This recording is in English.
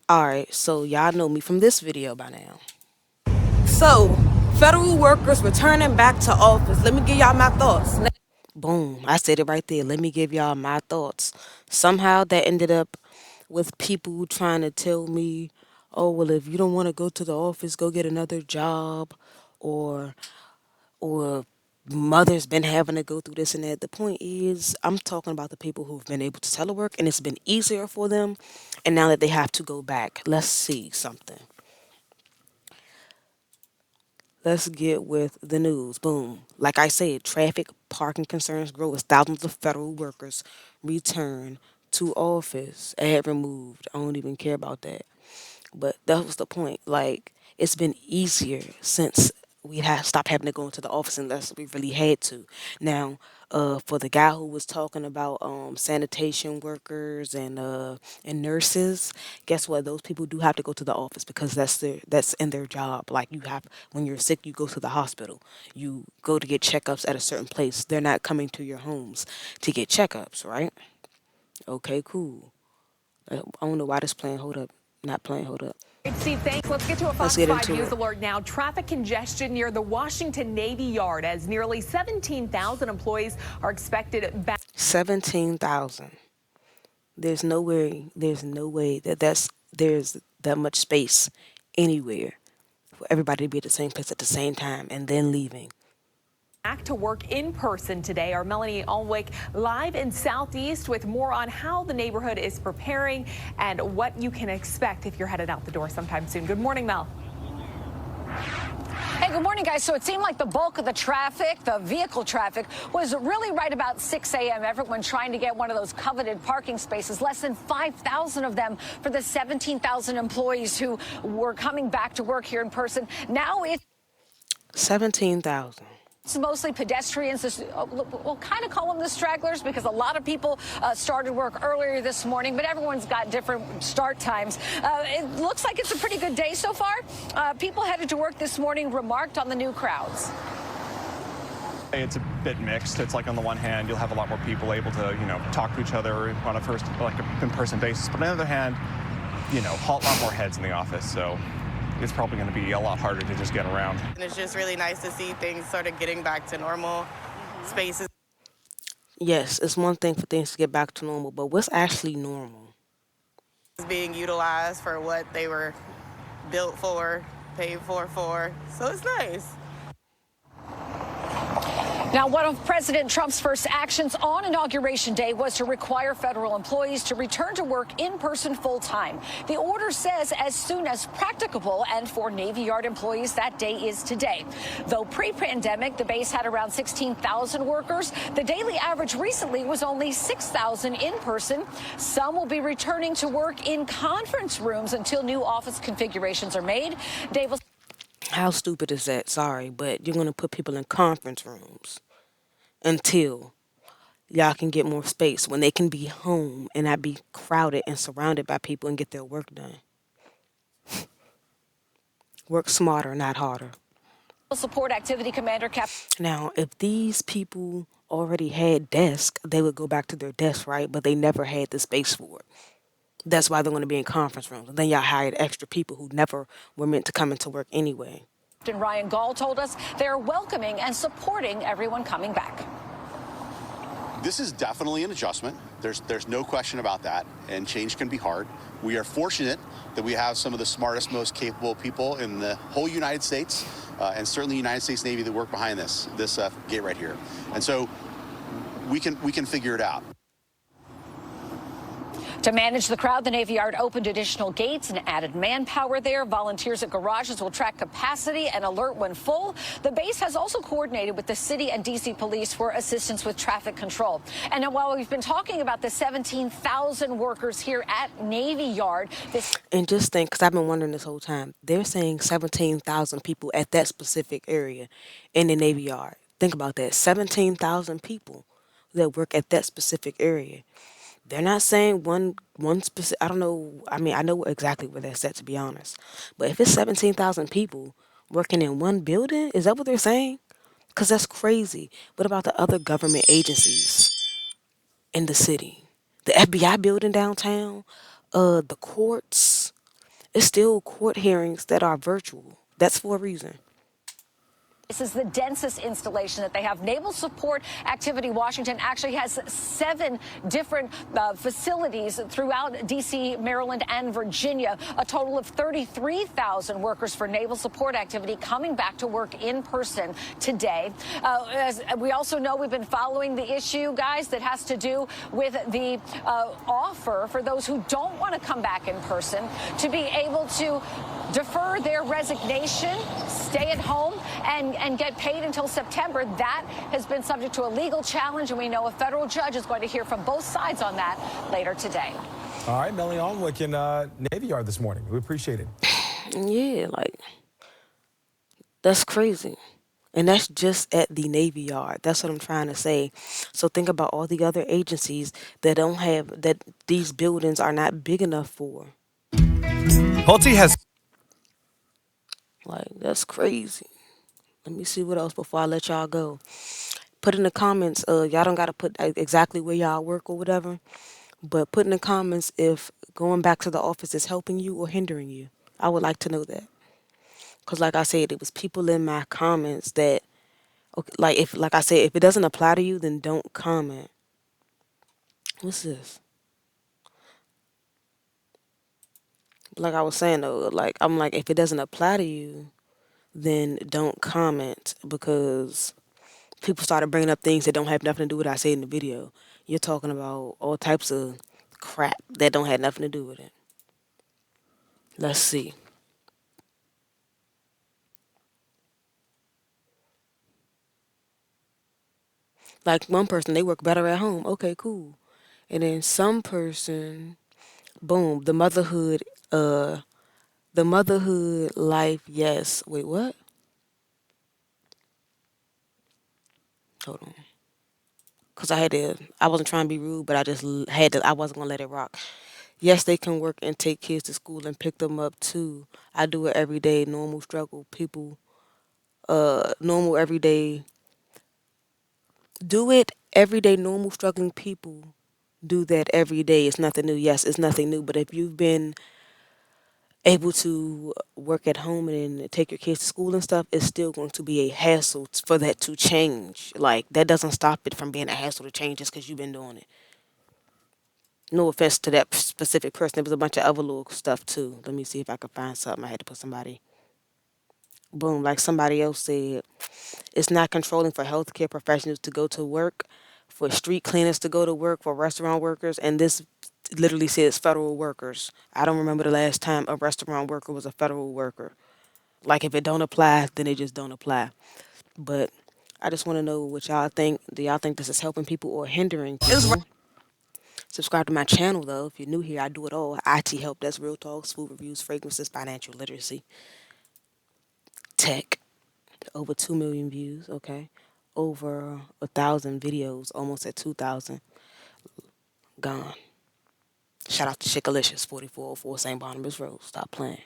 Alright, so y'all know me from this video by now. So, federal workers returning back to office. Let me give y'all my thoughts. Boom, I said it right there. Let me give y'all my thoughts. Somehow that ended up with people trying to tell me, oh, well, if you don't want to go to the office, go get another job, or or mother's been having to go through this and that. The point is, I'm talking about the people who've been able to telework and it's been easier for them, and now that they have to go back. Let's see something. Let's get with the news. Boom. Like I said, traffic parking concerns grow as thousands of federal workers return to office. Ad removed. I don't even care about that. But that was the point. Like, it's been easier since we have stopped having to go into the office unless we really had to. Now, for the guy who was talking about sanitation workers and nurses, guess what? Those people do have to go to the office because that's in their job. Like you have when you're sick, you go to the hospital. You go to get checkups at a certain place. They're not coming to your homes to get checkups, right? Okay, cool. I don't know why this playing. Hold up, not playing. Hold up. Steve, thanks. Let's get to a Let's Fox get 5 into News it. alert now. Traffic congestion near the Washington Navy Yard as nearly 17,000 employees are expected back. 17,000. There's no way there's that much space anywhere for everybody to be at the same place at the same time and then leaving. Back to work in person today. Our Melanie Alwick live in Southeast with more on how the neighborhood is preparing and what you can expect if you're headed out the door sometime soon. Good morning, Mel. Hey, good morning, guys. So it seemed like the bulk of the traffic, the vehicle traffic, was really right about 6 a.m. Everyone trying to get one of those coveted parking spaces. Less than 5,000 of them for the 17,000 employees who were coming back to work here in person. Now it's 17,000. mostly pedestrians. We'll kind of call them the stragglers because a lot of people started work earlier this morning, but everyone's got different start times. It looks like it's a pretty good day so far. People headed to work this morning remarked on the new crowds. It's a bit mixed. It's like on the one hand, you'll have a lot more people able to, talk to each other on a first, like in-person basis. But on the other hand, a lot more heads in the office. So it's probably going to be a lot harder to just get around. And it's just really nice to see things sort of getting back to normal spaces. Yes, it's one thing for things to get back to normal, but what's actually normal? Being utilized for what they were built for, paid for. So it's nice. Now, one of President Trump's first actions on Inauguration Day was to require federal employees to return to work in person full time. The order says as soon as practicable, and for Navy Yard employees, that day is today. Though pre-pandemic, the base had around 16,000 workers. The daily average recently was only 6,000 in person. Some will be returning to work in conference rooms until new office configurations are made. Dave will. How stupid is that? Sorry, but you're going to put people in conference rooms until y'all can get more space when they can be home and not be crowded and surrounded by people and get their work done. Work smarter, not harder. Support Activity Commander Cap. Now, if these people already had desks, they would go back to their desk, right? But they never had the space for it. That's why they're going to be in conference rooms. And then y'all hired extra people who never were meant to come into work anyway. Captain Ryan Gall told us they're welcoming and supporting everyone coming back. This is definitely an adjustment. There's no question about that, and change can be hard. We are fortunate that we have some of the smartest, most capable people in the whole United States, and certainly the United States Navy that work behind this gate right here. And so we can figure it out. To manage the crowd, the Navy Yard opened additional gates and added manpower there. Volunteers at garages will track capacity and alert when full. The base has also coordinated with the city and D.C. police for assistance with traffic control. And now, while we've been talking about the 17,000 workers here at Navy Yard, and just think, because I've been wondering this whole time, they're saying 17,000 people at that specific area in the Navy Yard. Think about that, 17,000 people that work at that specific area. They're not saying one specific. I don't know. I mean, I know exactly where they're set, to be honest. But if it's 17,000 people working in one building, is that what they're saying? Because that's crazy. What about the other government agencies in the city? The FBI building downtown, the courts, It's still court hearings that are virtual. That's for a reason. This is the densest installation that they have. Naval Support Activity Washington actually has 7 different facilities throughout D.C., Maryland, and Virginia. A total of 33,000 workers for Naval Support Activity coming back to work in person today. As we also know, we've been following the issue, guys, that has to do with the offer for those who don't want to come back in person to be able to defer their resignation, stay at home, and get paid until September. That has been subject to a legal challenge, and we know a federal judge is going to hear from both sides on that later today. All right, Melanie Alnwick in Navy Yard this morning. We appreciate it. Yeah, like, that's crazy. And that's just at the Navy Yard. That's what I'm trying to say. So think about all the other agencies that don't have, that these buildings are not big enough for. Pulte has. Like, that's crazy. Let me see what else before I let y'all go. Put in the comments, y'all don't gotta put exactly where y'all work or whatever, but put in the comments if going back to the office is helping you or hindering you. I would like to know that. Cause like I said, it was people in my comments that, okay, like I said, if it doesn't apply to you, then don't comment. What's this? Like I was saying though, like I'm like, if it doesn't apply to you, then don't comment because people started bringing up things that don't have nothing to do with what I said in the video. You're talking about all types of crap that don't have nothing to do with it. Let's see. Like one person, they work better at home. Okay, cool. And then some person, boom, the motherhood life, yes. Wait, what? Hold on. Cause I wasn't trying to be rude, but I just had to, I wasn't gonna let it rock. Yes, they can work and take kids to school and pick them up too. I do it every day, normal struggle. People, normal everyday, do it every day, normal struggling people do that every day. It's nothing new. Yes, it's nothing new. But if you've been able to work at home and take your kids to school and stuff, it's still going to be a hassle for that to change. Like, that doesn't stop it from being a hassle to change just because you've been doing it. No offense to that specific person. There was a bunch of other little stuff too. Let me see if I can find something. I had to put somebody. Boom, like somebody else said, it's not controlling for healthcare professionals to go to work, for street cleaners to go to work, for restaurant workers, and this literally says federal workers. I don't remember the last time a restaurant worker was a federal worker. Like if it don't apply, then it just don't apply. But I just want to know what y'all think. Do y'all think this is helping people or hindering people? Subscribe to my channel though. If you're new here, I do it all. IT help, that's real talks, food reviews, fragrances, financial literacy, tech. Over 2 million views, okay. Over 1,000 videos, almost at 2,000. Gone. Shout out to Chickalicious, 4404 St. Barnabas Road. Stop playing.